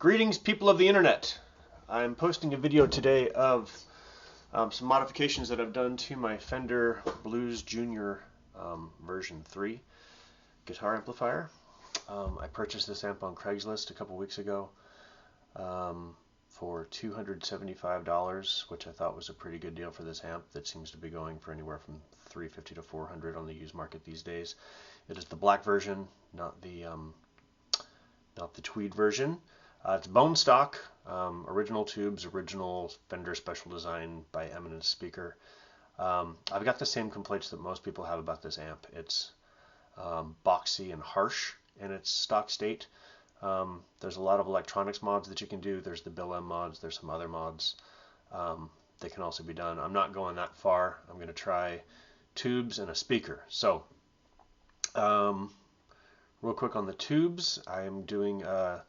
Greetings, people of the internet. I'm posting a video today of some modifications that I've done to my Fender Blues Junior version 3 guitar amplifier. I purchased this amp on Craigslist a couple weeks ago for $275, which I thought was a pretty good deal for this amp that seems to be going for anywhere from $350 to $400 on the used market these days. It is the black version, not the tweed version. It's bone stock, original tubes, original Fender special design by Eminence speaker. I've got the same complaints that most people have about this amp. It's boxy and harsh in its stock state. There's a lot of electronics mods that you can do. There's the Bill M mods. There's some other mods that can also be done. I'm not going that far. I'm going to try tubes and a speaker. So, real quick on the tubes, I'm doing a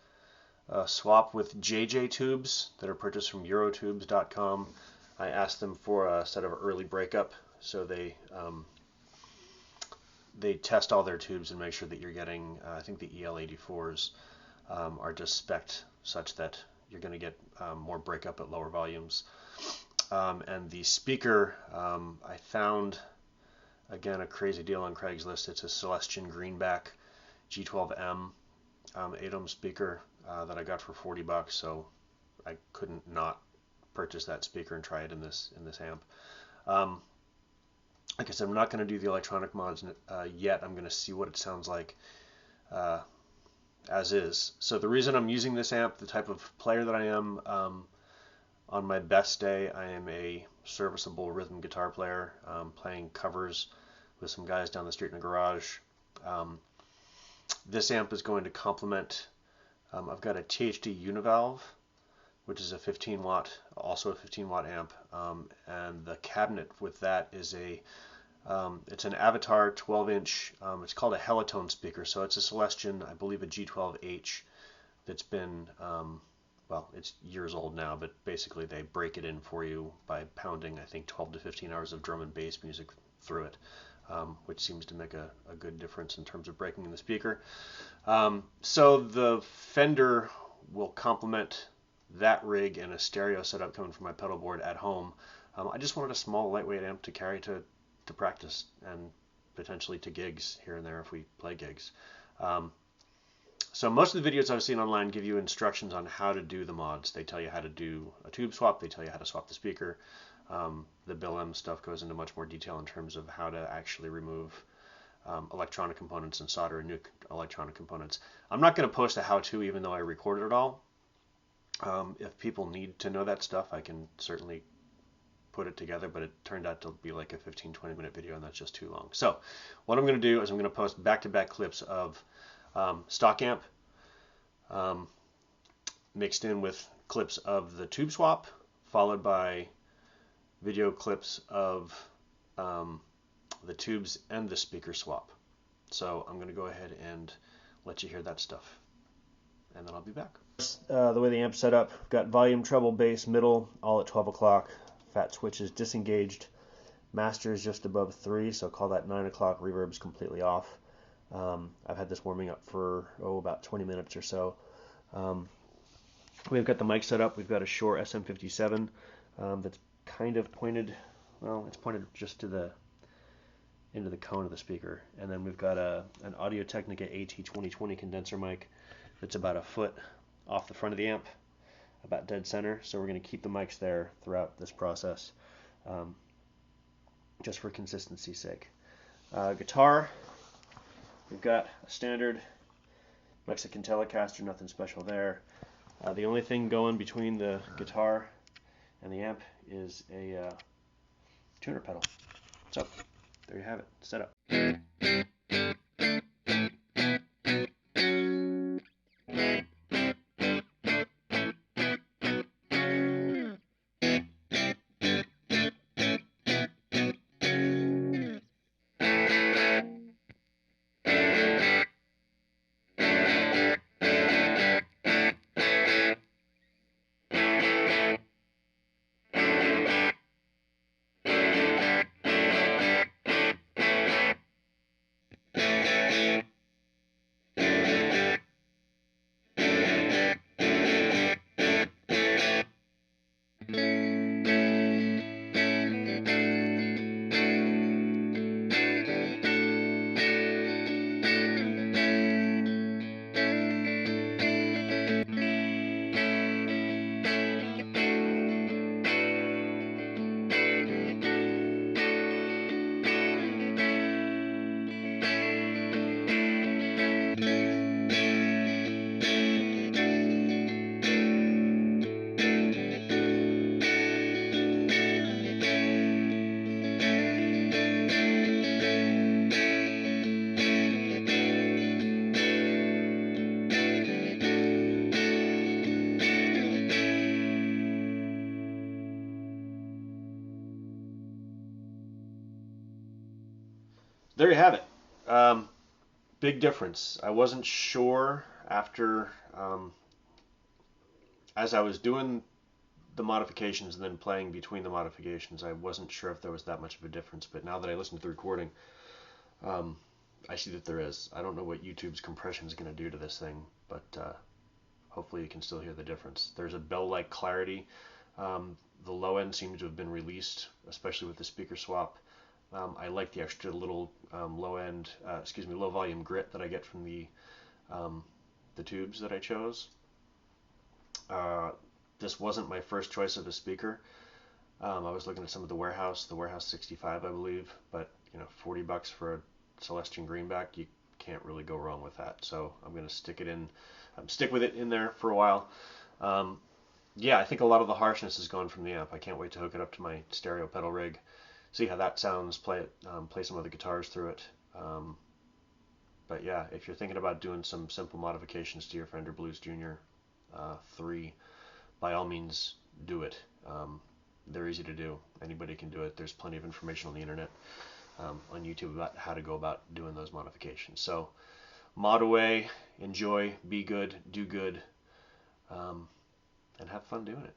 swap with JJ tubes that are purchased from Eurotubes.com. I asked them for a set of early breakup, so they test all their tubes and make sure that you're getting, I think the EL84s are just spec'd such that you're going to get more breakup at lower volumes. And the speaker, I found, again, a crazy deal on Craigslist. It's a Celestion Greenback G12M 8-ohm speaker that I got for $40, so I couldn't not purchase that speaker and try it in this amp. Like I said, I'm not going to do the electronic mods yet. I'm going to see what it sounds like as is. So the reason I'm using this amp, the type of player that I am, on my best day, I am a serviceable rhythm guitar player, playing covers with some guys down the street in a garage. This amp is going to complement, I've got a THD Univalve, which is a 15 watt, also a 15 watt amp, and the cabinet with that is it's an Avatar 12-inch, it's called a Helitone speaker, so it's a Celestion, I believe a G12H that's been, well, it's years old now, but basically they break it in for you by pounding, I think, 12 to 15 hours of drum and bass music through it. Which seems to make a good difference in terms of breaking in the speaker. So the Fender will complement that rig and a stereo setup coming from my pedal board at home. I just wanted a small, lightweight amp to carry to practice and potentially to gigs here and there if we play gigs. So most of the videos I've seen online give you instructions on how to do the mods. They tell you how to do a tube swap. They tell you how to swap the speaker. The Bill M stuff goes into much more detail in terms of how to actually remove electronic components and solder new electronic components. I'm not going to post a how-to even though I recorded it all. If people need to know that stuff, I can certainly put it together, but it turned out to be like a 15-20 minute video, and that's just too long. So what I'm going to do is I'm going to post back-to-back clips of stock amp mixed in with clips of the tube swap, followed by video clips of the tubes and the speaker swap. So I'm going to go ahead and let you hear that stuff, and then I'll be back. The way the amp's set up, I've got volume, treble, bass, middle, all at 12 o'clock. Fat switch is disengaged. Master is just above 3, so call that 9 o'clock. Reverb's completely off. I've had this warming up for about 20 minutes or so. We've got the mic set up. We've got a Shure SM57 that's kind of pointed, well, it's pointed just to into the cone of the speaker. And then we've got an Audio-Technica AT2020 condenser mic that's about a foot off the front of the amp, about dead center. So we're going to keep the mics there throughout this process, just for consistency's sake. Guitar, we've got a standard Mexican Telecaster, nothing special there. The only thing going between the guitar and the amp is a tuner pedal. So there you have it, set up. there you have it. Big difference. I wasn't sure after, as I was doing the modifications and then playing between the modifications, I wasn't sure if there was that much of a difference. But now that I listened to the recording, um, I see that there is. I don't know what YouTube's compression is going to do to this thing, but hopefully you can still hear the difference. There's a bell-like clarity. The low end seems to have been released, especially with the speaker swap. I like the extra little low volume grit that I get from the tubes that I chose. This wasn't my first choice of a speaker. I was looking at some of the Warehouse 65, I believe, but 40 bucks for a Celestion Greenback, you can't really go wrong with that. So I'm going to stick with it in there for a while. Yeah, I think a lot of the harshness is gone from the amp. I can't wait to hook it up to my stereo pedal rig, see how that sounds, play some of the guitars through it. But yeah, if you're thinking about doing some simple modifications to your Fender Blues Junior 3, by all means do it. They're easy to do. Anybody can do it. There's plenty of information on the internet, on YouTube, about how to go about doing those modifications. So mod away, enjoy, be good, do good, and have fun doing it.